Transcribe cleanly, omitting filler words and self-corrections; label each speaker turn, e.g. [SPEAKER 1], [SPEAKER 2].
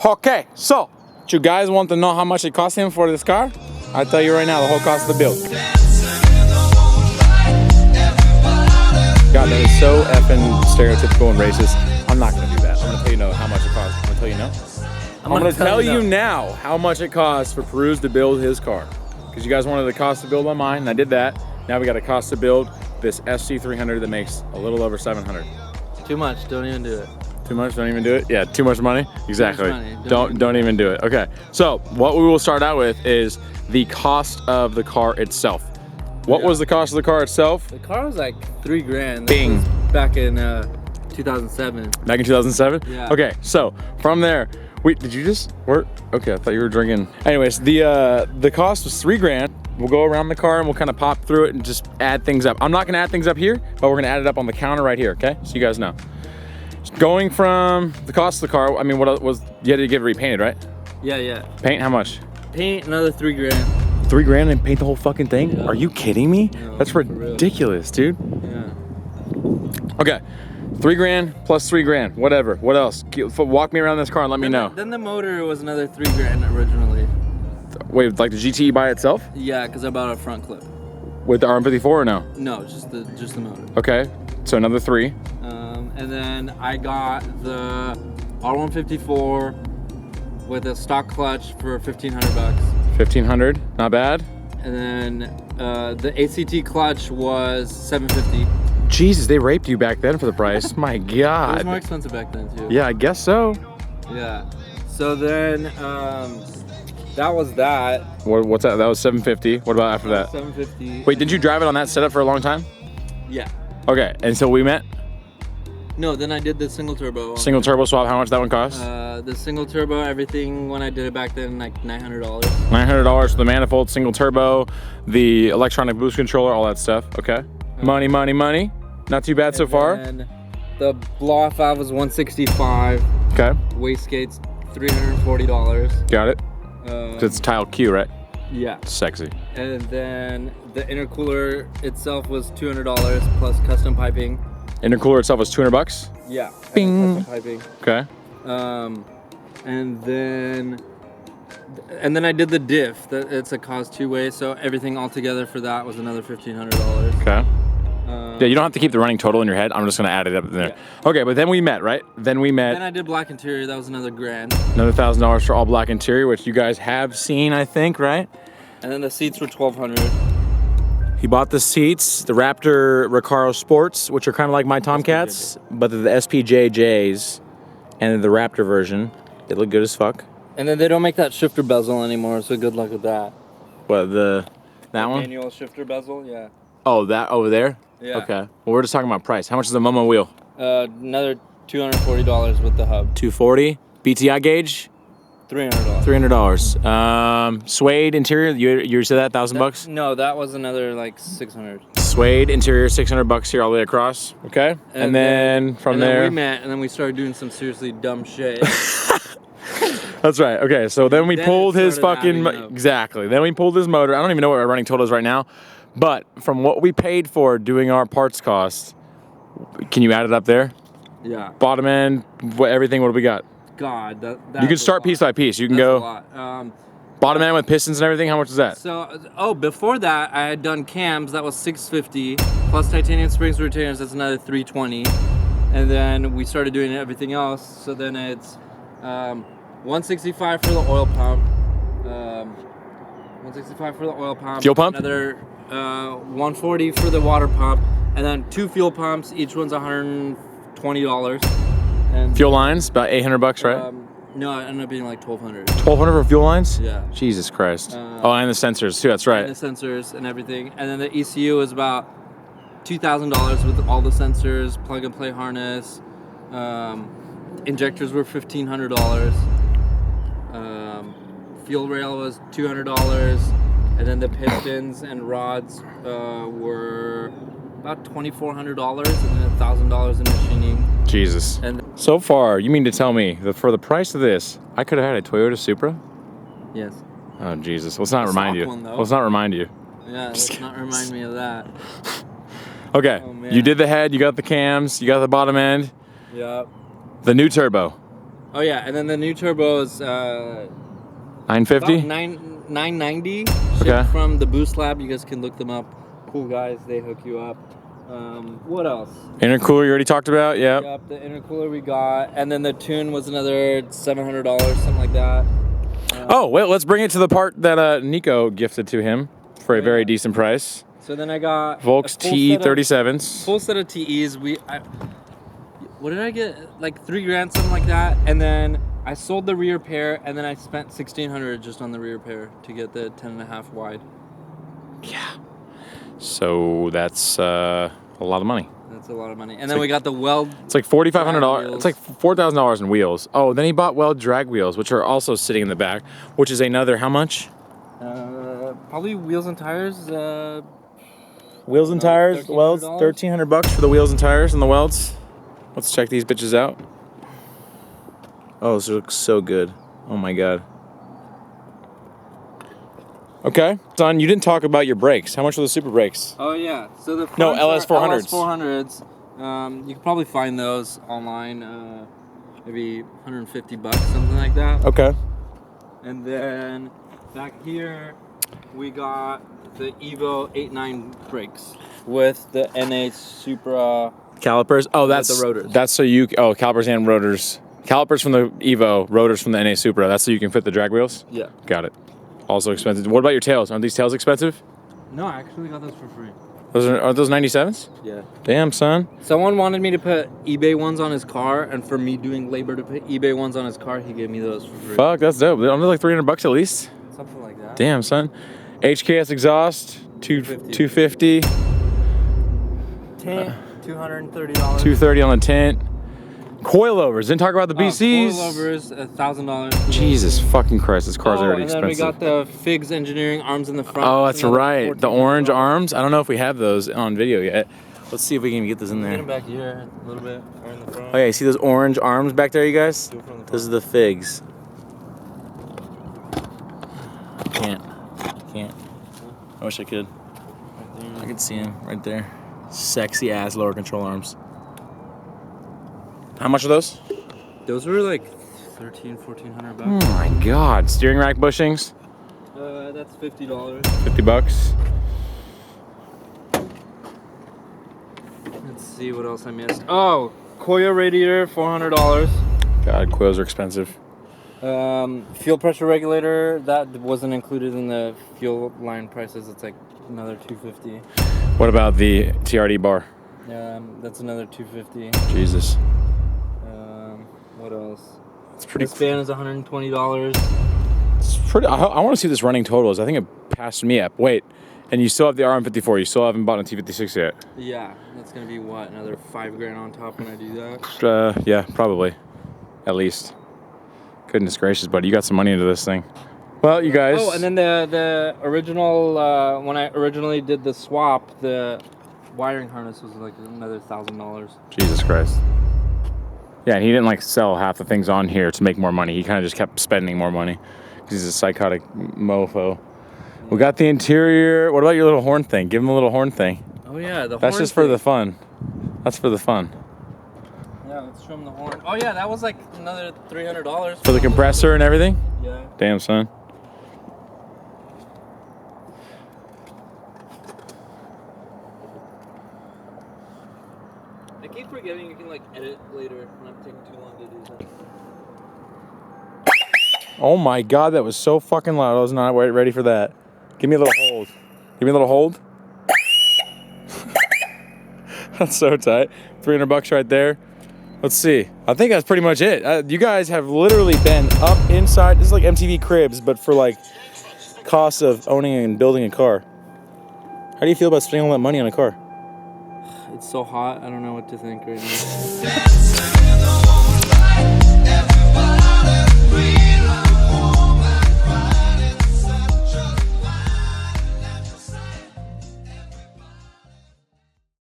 [SPEAKER 1] Okay, so you guys want to know how much it cost him for this car? I'll tell you right now, the whole cost of the build. God, that is so effing stereotypical and racist. I'm not gonna do that. I'm gonna tell you know how much it costs. I'm gonna tell you no. I'm gonna tell you now how much it costs for Pirooz to build his car. Because you guys wanted the cost to build on mine, and I did that. Now we got a cost to build this SC300 that makes a little over 700.
[SPEAKER 2] Too much, don't even do it.
[SPEAKER 1] Too much, don't even do it? Yeah, too much money? Exactly.
[SPEAKER 2] Too much money.
[SPEAKER 1] Don't even do it. Okay, so what we will start out with is the cost of the car itself. What was the cost of the car itself?
[SPEAKER 2] The car was like $3 grand.
[SPEAKER 1] Bing.
[SPEAKER 2] That was back in 2007.
[SPEAKER 1] Back in 2007?
[SPEAKER 2] Yeah.
[SPEAKER 1] Okay, so from there, wait, did you just work? Okay, I thought you were drinking. Anyways, the cost was $3 grand. We'll go around the car and we'll kind of pop through it and just add things up. I'm not gonna add things up here, but we're gonna add it up on the counter right here, okay? So you guys know. Going from the cost of the car, I mean, what was, you had to get it repainted, right?
[SPEAKER 2] Yeah.
[SPEAKER 1] Paint, how much?
[SPEAKER 2] Paint, another $3 grand.
[SPEAKER 1] $3 grand and paint the whole fucking thing? Yeah. Are you kidding me?
[SPEAKER 2] No,
[SPEAKER 1] that's ridiculous, dude.
[SPEAKER 2] Yeah.
[SPEAKER 1] Okay, $3 grand plus $3 grand, whatever. What else? Walk me around this car and let me know.
[SPEAKER 2] Then the motor was another $3 grand originally.
[SPEAKER 1] Wait, like the GTE by itself?
[SPEAKER 2] Yeah, because I bought a front clip.
[SPEAKER 1] With the RM54 or no?
[SPEAKER 2] No, just the motor.
[SPEAKER 1] Okay, so another 3.
[SPEAKER 2] And then I got the R154 with a stock clutch for 1,500 bucks.
[SPEAKER 1] 1,500, not bad.
[SPEAKER 2] And then the ACT clutch was $750.
[SPEAKER 1] Jesus, they raped you back then for the price. My God.
[SPEAKER 2] It was more expensive back then too.
[SPEAKER 1] Yeah, I guess so.
[SPEAKER 2] Yeah. So then that was that.
[SPEAKER 1] What's that? That was 750. What about after that?
[SPEAKER 2] 750.
[SPEAKER 1] Wait, did you drive it on that setup for a long time?
[SPEAKER 2] Yeah.
[SPEAKER 1] Okay, and so we met?
[SPEAKER 2] No, then I did the single turbo.
[SPEAKER 1] Single turbo swap, how much that one cost?
[SPEAKER 2] The single turbo, everything when I did it back then, like $900.
[SPEAKER 1] $900 for the manifold, single turbo, the electronic boost controller, all that stuff. Okay. Money. Not too bad so far.
[SPEAKER 2] And the blow off valve was $165.
[SPEAKER 1] Okay.
[SPEAKER 2] Wastegate's $340.
[SPEAKER 1] Got it. It's tile Q, right?
[SPEAKER 2] Yeah.
[SPEAKER 1] Sexy.
[SPEAKER 2] And then the intercooler itself was $200 plus custom piping.
[SPEAKER 1] Intercooler itself was 200 bucks?
[SPEAKER 2] Yeah.
[SPEAKER 1] Bing.
[SPEAKER 2] Custom piping.
[SPEAKER 1] Okay.
[SPEAKER 2] And then I did the diff. It's a cost 2-way, so everything all together for that was another $1,500.
[SPEAKER 1] Okay. Yeah, you don't have to keep the running total in your head. I'm just gonna add it up in there. Yeah. Okay, but then we met, right? Then
[SPEAKER 2] I did black interior. That was another grand.
[SPEAKER 1] Another $1,000 for all black interior, which you guys have seen, I think, right?
[SPEAKER 2] And then the seats were $1,200.
[SPEAKER 1] He bought the seats, the Raptor RECARO Sports, which are kind of like my Tomcats, but they're the SP-JJs, and then the Raptor version. They look good as fuck.
[SPEAKER 2] And then they don't make that shifter bezel anymore, so good luck with that.
[SPEAKER 1] What, that one?
[SPEAKER 2] Manual shifter bezel, yeah.
[SPEAKER 1] Oh, that over there?
[SPEAKER 2] Yeah.
[SPEAKER 1] Okay. Well, we're just talking about price. How much is the MOMO wheel?
[SPEAKER 2] Another $240 with the hub.
[SPEAKER 1] $240. BTI gauge?
[SPEAKER 2] $300.
[SPEAKER 1] $300. Suede interior, you said that, $1,000 bucks?
[SPEAKER 2] No, that was another like $600.
[SPEAKER 1] Suede interior, $600 here all the way across. Okay. And then from there
[SPEAKER 2] we met, and then we started doing some seriously dumb shit.
[SPEAKER 1] That's right. Okay, so then we pulled his fucking exactly. Then we pulled his motor. I don't even know what our running total is right now, but from what we paid for doing our parts cost, can you add it up there?
[SPEAKER 2] Yeah.
[SPEAKER 1] Bottom end, everything. What do we got?
[SPEAKER 2] God, that
[SPEAKER 1] you can start piece by piece. You can go
[SPEAKER 2] a lot.
[SPEAKER 1] bottom end with pistons and everything. How much is that?
[SPEAKER 2] So, before that, I had done cams. That was $650 plus titanium springs retainers. That's another $320, and then we started doing everything else. So then it's $165 for the oil pump. $165 for the oil pump.
[SPEAKER 1] Fuel pump.
[SPEAKER 2] Another $140 for the water pump, and then 2 fuel pumps. Each one's $120. And
[SPEAKER 1] fuel lines about $800, right?
[SPEAKER 2] No, it ended up being like $1,200.
[SPEAKER 1] $1,200 for fuel lines?
[SPEAKER 2] Yeah.
[SPEAKER 1] Jesus Christ. Oh, and the sensors too. That's right.
[SPEAKER 2] And the sensors and everything, and then the ECU was about $2,000 with all the sensors, plug and play harness. Injectors were $1,500. Fuel rail was $200, and then the pistons and rods were about $2,400, and then $1,000 in machining.
[SPEAKER 1] Jesus. And so far, you mean to tell me that for the price of this, I could have had a Toyota Supra?
[SPEAKER 2] Yes.
[SPEAKER 1] Oh Jesus! Let's not remind you. Let's not remind you.
[SPEAKER 2] Yeah, let's not remind me of that.
[SPEAKER 1] Okay, you did the head, you got the cams, you got the bottom end.
[SPEAKER 2] Yep.
[SPEAKER 1] The new turbo.
[SPEAKER 2] Oh yeah, and then the new turbo is
[SPEAKER 1] 950.
[SPEAKER 2] 990.
[SPEAKER 1] Okay.
[SPEAKER 2] Shipped from the Boost Lab. You guys can look them up. Cool guys, they hook you up. What else?
[SPEAKER 1] Intercooler you already talked about. Yep.
[SPEAKER 2] Yep, the intercooler we got, and then the tune was another $700, something like that.
[SPEAKER 1] Oh well, let's bring it to the part that Nico gifted to him for a very decent price.
[SPEAKER 2] So then I got
[SPEAKER 1] Volks TE37s.
[SPEAKER 2] Full set of TEs. What did I get? Like $3 grand, something like that. And then I sold the rear pair, and then I spent $1,600 just on the rear pair to get the 10.5 wide.
[SPEAKER 1] Yeah. So that's a lot of money.
[SPEAKER 2] That's a lot of money. And then we got the weld.
[SPEAKER 1] It's like $4,500. It's like $4,000 in wheels. Oh, then he bought weld drag wheels, which are also sitting in the back, which is another how much?
[SPEAKER 2] Probably wheels and tires.
[SPEAKER 1] Wheels and tires, welds, $1,300 for the wheels and tires and the welds. Let's check these bitches out. Oh, this looks so good. Oh my god. Okay, son, you didn't talk about your brakes. How much are the Super brakes?
[SPEAKER 2] Oh yeah, so the
[SPEAKER 1] no LS400s.
[SPEAKER 2] LS400s. You can probably find those online. Maybe $150, something like that.
[SPEAKER 1] Okay.
[SPEAKER 2] And then back here, we got the Evo 8.9 brakes with the NA Supra
[SPEAKER 1] calipers. Oh, that's
[SPEAKER 2] the rotors.
[SPEAKER 1] That's so you. Oh, calipers and rotors. Calipers from the Evo, rotors from the NA Supra. That's so you can fit the drag wheels.
[SPEAKER 2] Yeah.
[SPEAKER 1] Got it. Also expensive. What about your tails? Aren't these tails expensive?
[SPEAKER 2] No, I actually got those for free.
[SPEAKER 1] Aren't those 97s?
[SPEAKER 2] Yeah.
[SPEAKER 1] Damn, son.
[SPEAKER 2] Someone wanted me to put eBay ones on his car, and for me doing labor to put eBay ones on his car, he gave me those for free.
[SPEAKER 1] Fuck, that's dope. They're like $300 at least.
[SPEAKER 2] Something like that.
[SPEAKER 1] Damn, son. HKS exhaust, 250.
[SPEAKER 2] Tint, $230.
[SPEAKER 1] $230 on the tint. Coilovers. Didn't talk about the BCs.
[SPEAKER 2] Coilovers, $1,000.
[SPEAKER 1] Jesus fucking Christ, this car's already expensive.
[SPEAKER 2] And then we got the Figs engineering arms in the front.
[SPEAKER 1] Oh, that's right. The orange arms. I don't know if we have those on video yet. Let's see if we can get this in there.
[SPEAKER 2] Get them back here a little bit, or in the front.
[SPEAKER 1] Oh yeah, you see those orange arms back there, you guys? Those are the Figs. Can't. I wish I could. I could see him right there. Sexy ass lower control arms. How much are those?
[SPEAKER 2] Those were like $1,400.
[SPEAKER 1] Oh my god. Steering rack bushings?
[SPEAKER 2] That's $50.
[SPEAKER 1] $50.
[SPEAKER 2] Let's see what else I missed. Oh, Koya radiator, $400.
[SPEAKER 1] God, coils are expensive.
[SPEAKER 2] Fuel pressure regulator, that wasn't included in the fuel line prices. It's like another $250.
[SPEAKER 1] What about the TRD bar?
[SPEAKER 2] That's another $250.
[SPEAKER 1] Jesus.
[SPEAKER 2] What else?
[SPEAKER 1] It's pretty.
[SPEAKER 2] This fan is $120.
[SPEAKER 1] It's pretty. I want to see this running totals. I think it passed me up. Wait, and you still have the RM54. You still haven't bought a T56 yet.
[SPEAKER 2] Yeah, that's gonna be what, another $5 grand on top when I do that.
[SPEAKER 1] Yeah, probably, at least. Goodness gracious, buddy, you got some money into this thing. Well, you guys.
[SPEAKER 2] Oh, and then the original when I originally did the swap, the wiring harness was like another $1,000.
[SPEAKER 1] Jesus Christ. Yeah, and he didn't like sell half the things on here to make more money. He kind of just kept spending more money because he's a psychotic mofo. Yeah. We got the interior. What about your little horn thing? Give him a little horn thing.
[SPEAKER 2] Oh yeah, the horn.
[SPEAKER 1] That's just for the fun. That's for the fun.
[SPEAKER 2] Yeah, let's show him the horn. Oh yeah, that was like another $300.
[SPEAKER 1] For the compressor and everything?
[SPEAKER 2] Yeah.
[SPEAKER 1] Damn, son.
[SPEAKER 2] I keep forgetting you can like edit later when I'm taking too long to do that.
[SPEAKER 1] Oh my god, that was so fucking loud. I was not ready for that. Give me a little hold. Give me a little hold. That's so tight. $300 right there. Let's see. I think that's pretty much it. You guys have literally been up inside. This is like MTV Cribs, but for like costs of owning and building a car. How do you feel about spending all that money on a car?
[SPEAKER 2] It's so hot. I don't know what to think right now.